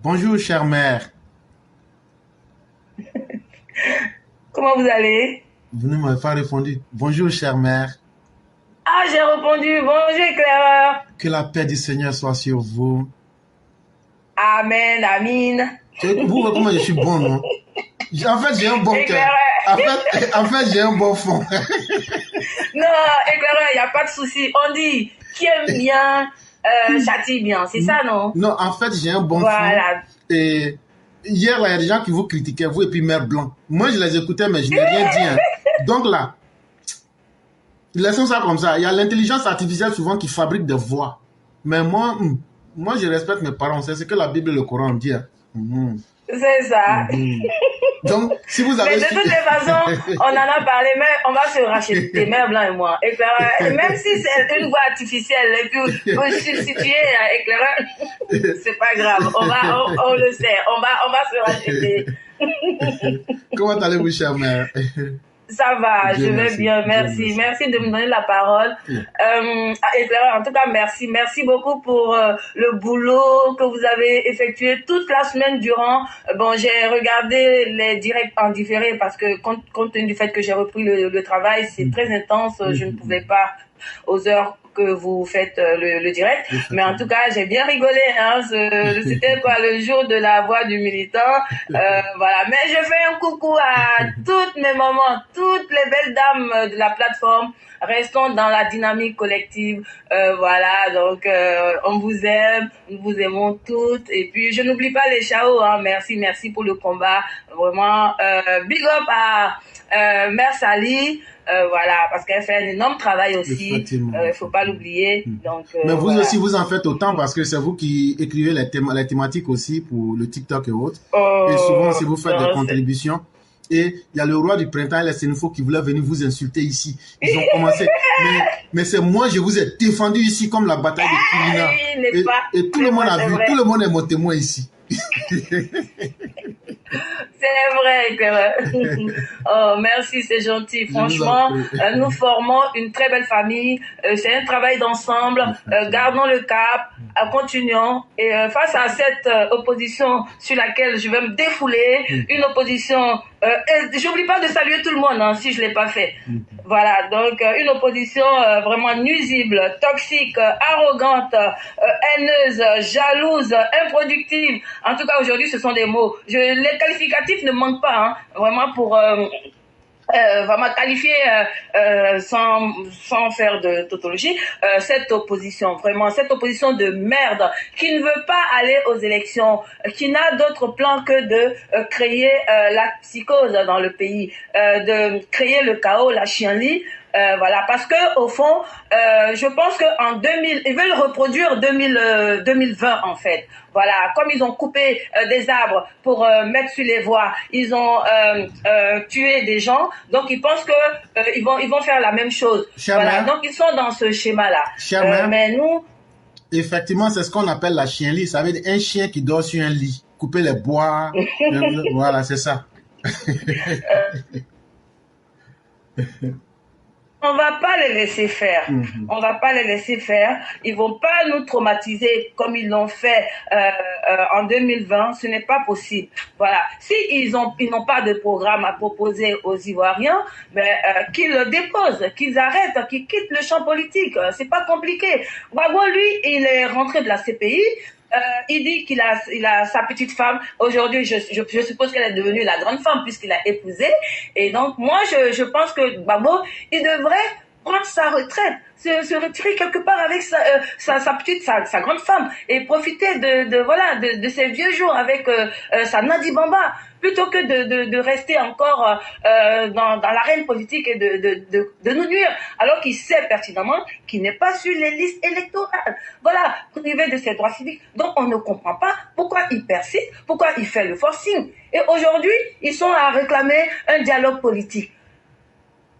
Bonjour, chère mère. Comment vous allez? Vous ne m'avez pas répondu. Bonjour, chère mère. Ah, j'ai répondu, bonjour éclaireur. Que la paix du Seigneur soit sur vous. Amen, amin. Vous voyez comment je suis bon, non? En fait, j'ai un bon cœur. En Éclaireur. fait, en fait j'ai un bon fond. Non, éclaireur, il n'y a pas de souci. On dit, qui aime bien, châtie bien. C'est ça, non? Non, en fait, j'ai un bon fond. Voilà. Et hier, là, il y a des gens qui vous critiquaient, vous et puis Mère Blanc. Moi, je les écoutais, mais je n'ai rien dit. Hein. Donc là, laissons ça comme ça. Il y a l'intelligence artificielle souvent qui fabrique des voix. Mais moi, je respecte mes parents. C'est ce que la Bible et le Coran dit. Hein. C'est ça. Donc, si vous avez... Mais de toutes les façons, on en a parlé, mais on va se racheter, Mère Blanc et moi. Éclaireur, même si c'est une voix artificielle, et puis vous substituer à éclaireur, c'est pas grave. On le sait. On va se racheter. Comment allez-vous, chère mère? Ça va, Dieu je vais merci. bien, Dieu merci. merci. Merci de me donner la parole. Éclaireur, en tout cas, merci. Merci beaucoup pour le boulot que vous avez effectué toute la semaine durant. Bon, j'ai regardé les directs en différé parce que compte tenu du fait que j'ai repris le travail, c'est très intense. Je ne pouvais pas aux heures que vous faites le direct. Mais en tout cas, j'ai bien rigolé. Hein. C'était quoi le jour de la voix du militant. Voilà. Mais je fais un coucou à toutes mes mamans, toutes les belles dames de la plateforme. Restons dans la dynamique collective. Voilà. Donc, on vous aime, nous vous aimons toutes. Et puis, je n'oublie pas les Chao. Hein. Merci pour le combat. Vraiment, big up à Mère Sally. Voilà, parce qu'elle fait un énorme travail aussi. Il faut pas l'oublier. Donc, mais vous voilà. aussi, vous en faites autant parce que c'est vous qui écrivez les thématiques aussi pour le TikTok et autres. Et souvent, si vous faites des contributions, et il y a le roi du printemps et les Sénéfaux qui voulaient venir vous insulter ici. Ils ont commencé. Mais c'est moi, je vous ai défendu ici comme la bataille de Kilina. Et tout le monde a vu, tout le monde est mon témoin ici. C'est vrai que oh merci, c'est gentil. Franchement, nous formons une très belle famille. C'est un travail d'ensemble. Gardons le cap, continuons. Et face à cette opposition sur laquelle je vais me défouler, une opposition. J'oublie pas de saluer tout le monde hein, si je l'ai pas fait. Voilà, donc une opposition vraiment nuisible, toxique, arrogante, haineuse, jalouse, improductive. En tout cas, aujourd'hui, ce sont des mots. Les qualificatifs ne manquent pas, hein, vraiment pour vraiment qualifier sans faire de tautologie cette opposition, vraiment cette opposition de merde qui ne veut pas aller aux élections, qui n'a d'autre plan que de créer la psychose dans le pays, de créer le chaos, la chienlit. Voilà, parce que au fond, je pense que en 2000, ils veulent reproduire 2020 en fait. Voilà, comme ils ont coupé des arbres pour mettre sur les voies, ils ont tué des gens, donc ils pensent que ils vont faire la même chose. Voilà, donc ils sont dans ce schéma-là. Mais nous, effectivement, c'est ce qu'on appelle la chienlit. Ça veut dire un chien qui dort sur un lit, couper les bois. Voilà, c'est ça. On va pas les laisser faire. On va pas les laisser faire. Ils vont pas nous traumatiser comme ils l'ont fait en 2020. Ce n'est pas possible. Voilà. Si ils n'ont pas de programme à proposer aux Ivoiriens, mais qu'ils le déposent, qu'ils arrêtent, qu'ils quittent le champ politique. C'est pas compliqué. Gbagbo, lui, il est rentré de la CPI. Il dit qu'il a sa petite femme. Aujourd'hui, je suppose qu'elle est devenue la grande femme puisqu'il a épousé. Et donc, moi, je pense que Gbagbo, il devrait prendre sa retraite, se retirer quelque part avec sa grande femme et profiter de ses vieux jours avec sa Nadi Bamba plutôt que de rester encore dans l'arène politique et de nous nuire, alors qu'il sait pertinemment qu'il n'est pas sur les listes électorales. Voilà, privé de ses droits civiques. Donc on ne comprend pas pourquoi il persiste, pourquoi il fait le forcing. Et aujourd'hui, ils sont à réclamer un dialogue politique.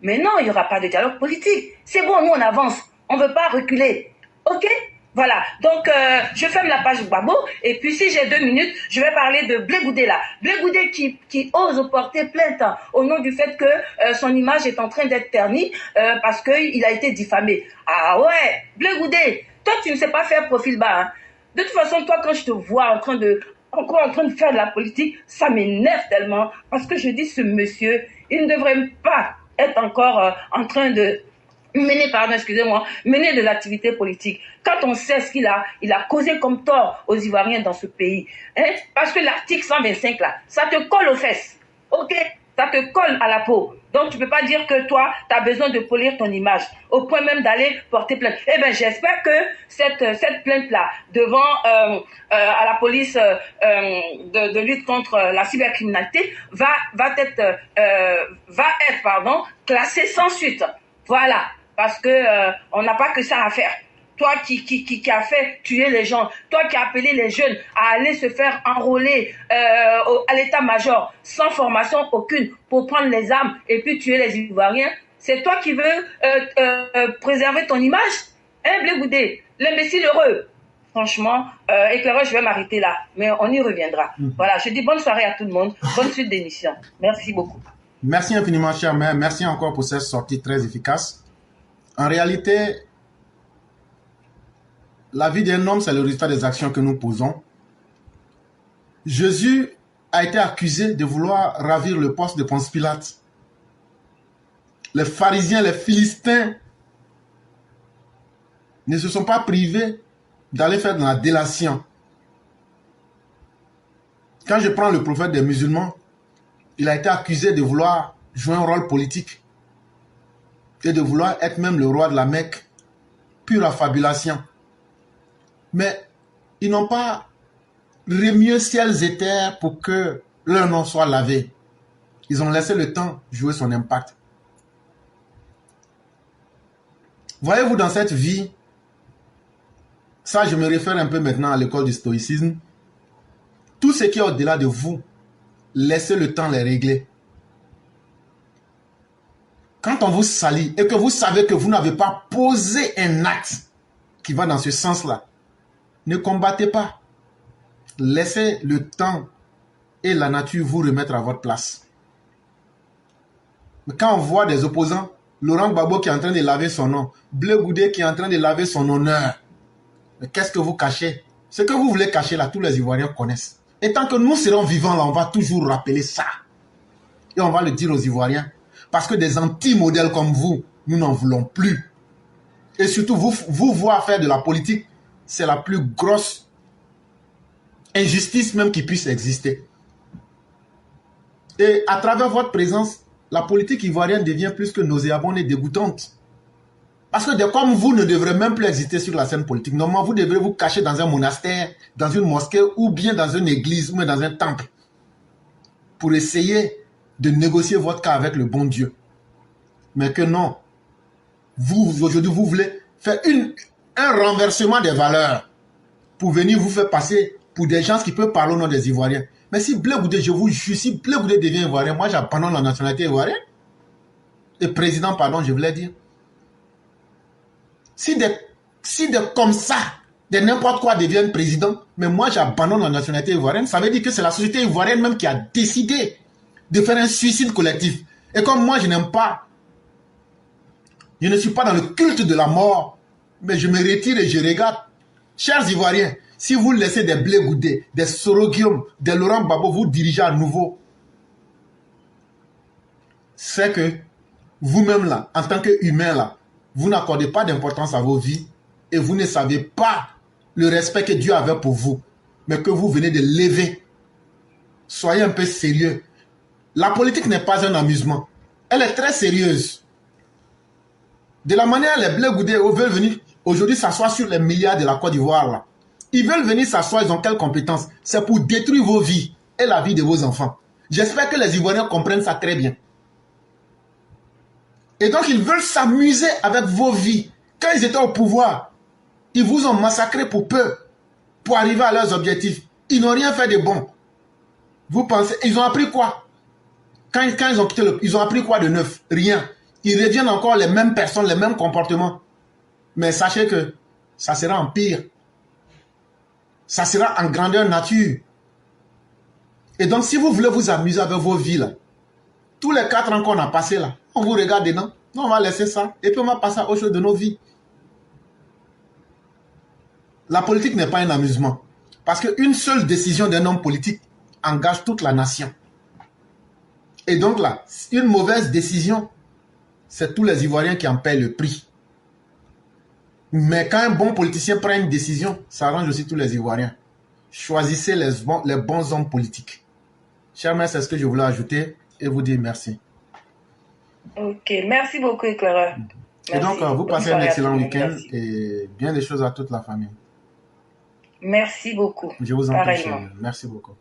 Mais non, il n'y aura pas de dialogue politique. C'est bon, nous on avance. On ne veut pas reculer. Ok ? Voilà, donc je ferme la page Gbagbo et puis si j'ai 2 minutes, je vais parler de Blé Goudé là. Blé Goudé qui ose porter plainte au nom du fait que son image est en train d'être ternie parce qu'il a été diffamé. Ah ouais, Blé Goudé, toi tu ne sais pas faire profil bas. Hein. De toute façon, toi quand je te vois en train de encore en train de faire de la politique, ça m'énerve tellement. Parce que je dis, ce monsieur, il ne devrait pas être encore en train de mener des activités politiques. Quand on sait ce qu'il a causé comme tort aux Ivoiriens dans ce pays. Hein? Parce que l'article 125, là, ça te colle aux fesses. OK? Ça te colle à la peau. Donc, tu ne peux pas dire que toi, tu as besoin de polir ton image, au point même d'aller porter plainte. Eh bien, j'espère que cette plainte-là, devant à la police de lutte contre la cybercriminalité, va être classée sans suite. Voilà. Parce que on n'a pas que ça à faire. Toi qui a fait tuer les gens, toi qui as appelé les jeunes à aller se faire enrôler à l'état-major sans formation aucune pour prendre les armes et puis tuer les Ivoiriens, c'est toi qui veux préserver ton image, hein, Blé Goudé, l'imbécile heureux. Franchement, éclaireur, je vais m'arrêter là, mais on y reviendra. Voilà, je dis bonne soirée à tout le monde, bonne suite d'émission. Merci beaucoup. Merci infiniment, cher mère. Merci encore pour cette sortie très efficace. En réalité, la vie d'un homme, c'est le résultat des actions que nous posons. Jésus a été accusé de vouloir ravir le poste de Ponce Pilate. Les pharisiens, les Philistins ne se sont pas privés d'aller faire de la délation. Quand je prends le prophète des musulmans, il a été accusé de vouloir jouer un rôle politique et de vouloir être même le roi de la Mecque. Pure affabulation. Mais ils n'ont pas remué ciels et terres pour que leur nom soit lavé. Ils ont laissé le temps jouer son impact. Voyez-vous, dans cette vie, ça je me réfère un peu maintenant à l'école du stoïcisme, tout ce qui est au-delà de vous, laissez le temps les régler. Quand on vous salit et que vous savez que vous n'avez pas posé un acte qui va dans ce sens-là, ne combattez pas. Laissez le temps et la nature vous remettre à votre place. Mais quand on voit des opposants, Laurent Gbagbo qui est en train de laver son nom, Blé Goudé qui est en train de laver son honneur, mais qu'est-ce que vous cachez? Ce que vous voulez cacher là, tous les Ivoiriens connaissent. Et tant que nous serons vivants là, on va toujours rappeler ça. Et on va le dire aux Ivoiriens. Parce que des anti-modèles comme vous, nous n'en voulons plus. Et surtout, vous voir faire de la politique, c'est la plus grosse injustice même qui puisse exister. Et à travers votre présence, la politique ivoirienne devient plus que nauséabonde et dégoûtante. Parce que comme vous ne devrez même plus exister sur la scène politique, normalement vous devrez vous cacher dans un monastère, dans une mosquée ou bien dans une église ou dans un temple pour essayer de négocier votre cas avec le bon Dieu. Mais que non. Vous, aujourd'hui, vous voulez faire un renversement des valeurs pour venir vous faire passer pour des gens qui peuvent parler au nom des Ivoiriens. Mais si Blé Goudé, je vous jure, si Blé Goudé devient Ivoirien, moi j'abandonne la nationalité ivoirienne. Et président, pardon, je voulais dire. Si des comme ça, de n'importe quoi deviennent président, mais moi j'abandonne la nationalité ivoirienne, ça veut dire que c'est la société ivoirienne même qui a décidé de faire un suicide collectif. Et comme moi je n'aime pas, je ne suis pas dans le culte de la mort, mais je me retire et je regarde. Chers Ivoiriens, si vous laissez des Blé Goudé, des Soro Guillaume, des Laurent Gbagbo vous diriger à nouveau, c'est que vous-même là, en tant qu'humain là, vous n'accordez pas d'importance à vos vies et vous ne savez pas le respect que Dieu avait pour vous, mais que vous venez de lever. Soyez un peu sérieux. La politique n'est pas un amusement. Elle est très sérieuse. De la manière les Blé Goudé veulent venir aujourd'hui s'asseoir sur les milliards de la Côte d'Ivoire là. Ils veulent venir s'asseoir, ils ont quelles compétences? C'est pour détruire vos vies et la vie de vos enfants. J'espère que les Ivoiriens comprennent ça très bien. Et donc ils veulent s'amuser avec vos vies. Quand ils étaient au pouvoir, ils vous ont massacré pour peu, pour arriver à leurs objectifs. Ils n'ont rien fait de bon. Vous pensez, ils ont appris quoi? Quand ils ont quitté ils ont appris quoi de neuf? Rien. Ils reviennent encore les mêmes personnes, les mêmes comportements. Mais sachez que ça sera en pire. Ça sera en grandeur nature. Et donc si vous voulez vous amuser avec vos vies là, tous les 4 ans qu'on a passé là, on vous regarde dedans. Non, on va laisser ça. Et puis on va passer à autre chose de nos vies. La politique n'est pas un amusement. Parce qu'une seule décision d'un homme politique engage toute la nation. Et donc là, une mauvaise décision, c'est tous les Ivoiriens qui en paient le prix. Mais quand un bon politicien prend une décision, ça arrange aussi tous les Ivoiriens. Choisissez les bons hommes politiques. Chers maîtres, c'est ce que je voulais ajouter et vous dire merci. Ok, merci beaucoup, éclaireur. Et donc, vous passez un excellent week-end et bien des choses à toute la famille. Merci beaucoup. Je vous en prie. Merci beaucoup.